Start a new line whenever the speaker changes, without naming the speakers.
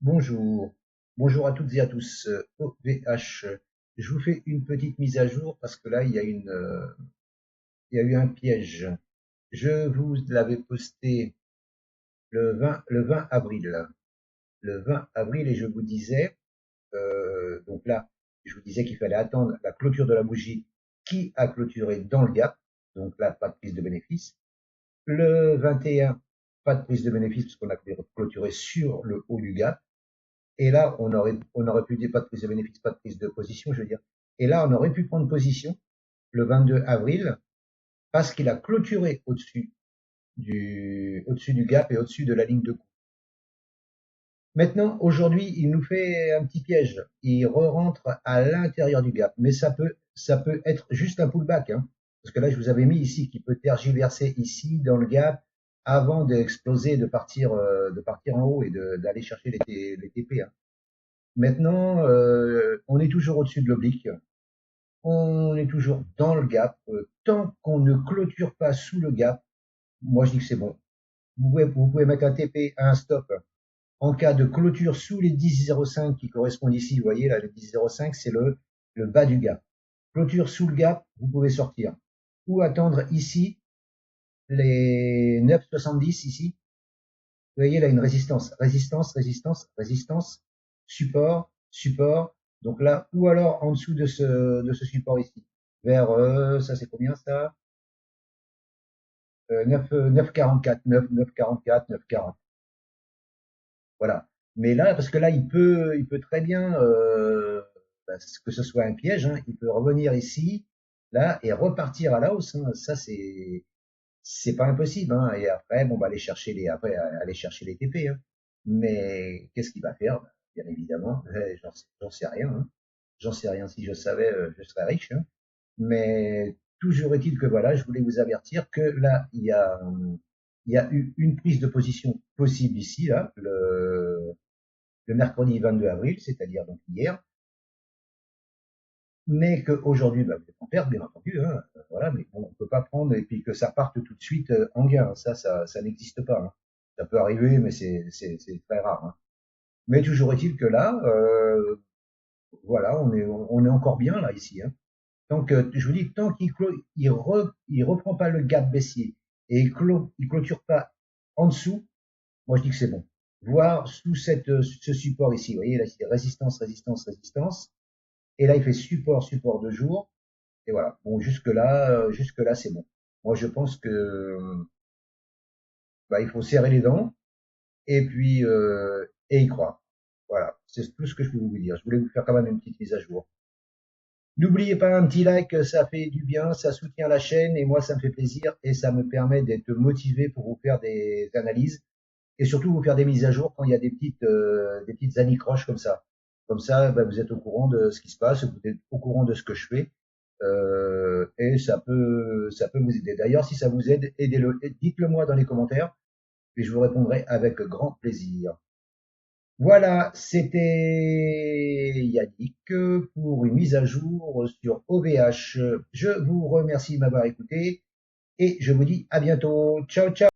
Bonjour, bonjour à toutes et à tous. OVH, je vous fais une petite mise à jour parce que là il y a eu un piège. Je vous l'avais posté le 20 avril. Le 20 avril et je vous disais, donc là, je vous disais qu'il fallait attendre la clôture de la bougie qui a clôturé dans le gap. Donc là, pas de prise de bénéfice. Le 21, pas de prise de bénéfice parce qu'on a clôturé sur le haut du gap. Et là, on aurait pu dire pas de prise de bénéfice, pas de prise de position, je veux dire. Et là, on aurait pu prendre position le 22 avril parce qu'il a clôturé au-dessus du gap et au-dessus de la ligne de coup. Maintenant, aujourd'hui, il nous fait un petit piège. Il re-rentre à l'intérieur du gap, mais ça peut être juste un pullback, hein. Parce que là, je vous avais mis ici qu'il peut tergiverser ici dans le gap avant d'exploser, de partir en haut et d'aller chercher les TP, hein. Maintenant, on est toujours au-dessus de l'oblique, on est toujours dans le gap. Tant qu'on ne clôture pas sous le gap, moi je dis que c'est bon. Vous pouvez mettre un TP, un stop. En cas de clôture sous les 10,05 qui correspondent ici, vous voyez là, le 10,05 c'est le bas du gap. Clôture sous le gap, vous pouvez sortir. Ou attendre ici les 9,70 ici. Vous voyez là une résistance, résistance, résistance, résistance, support, support. Donc là, ou alors en dessous de ce support ici, vers ça c'est combien ça 9, 9,44, 9, 9,44, 9,40. Voilà. Mais là, parce que là, il peut très bien que ce soit un piège, hein, il peut revenir ici, là, et repartir à la hausse, hein. Ça c'est pas impossible, hein. Et après, bon, bah, aller chercher les TP, hein. Mais qu'est-ce qu'il va faire? Bien évidemment, j'en sais rien, hein. J'en sais rien. Si je savais, je serais riche, hein. Mais toujours est-il que voilà, je voulais vous avertir que là, il y a eu une prise de position possible ici, là, le mercredi 22 avril, c'est-à-dire donc hier, mais qu'aujourd'hui, bah, vous êtes en perte, bien entendu, hein, voilà, mais bon, on peut pas prendre et puis que ça parte tout de suite en gain, ça n'existe pas, hein. Ça peut arriver, mais c'est très rare, hein. Mais toujours est-il que là, voilà, on est encore bien là ici, hein. Donc, je vous dis, tant il reprend pas le gap baissier et il clôture pas en dessous, moi je dis que c'est bon. Voir sous ce support ici, vous voyez là, c'est résistance, résistance, résistance. Et là, il fait support, support de jour. Et voilà. Bon, jusque là, c'est bon. Moi, je pense que bah, il faut serrer les dents et y croire. Voilà, c'est tout ce que je peux vous dire. Je voulais vous faire quand même une petite mise à jour. N'oubliez pas un petit like, ça fait du bien, ça soutient la chaîne et moi, ça me fait plaisir et ça me permet d'être motivé pour vous faire des analyses et surtout vous faire des mises à jour quand il y a des petites anicroches comme ça. Comme ça, bah, vous êtes au courant de ce qui se passe, vous êtes au courant de ce que je fais, et ça peut vous aider. D'ailleurs, si ça vous aide, aidez-le, dites-le moi dans les commentaires, et je vous répondrai avec grand plaisir. Voilà, c'était Yannick pour une mise à jour sur OVH. Je vous remercie de m'avoir écouté et je vous dis à bientôt. Ciao, ciao!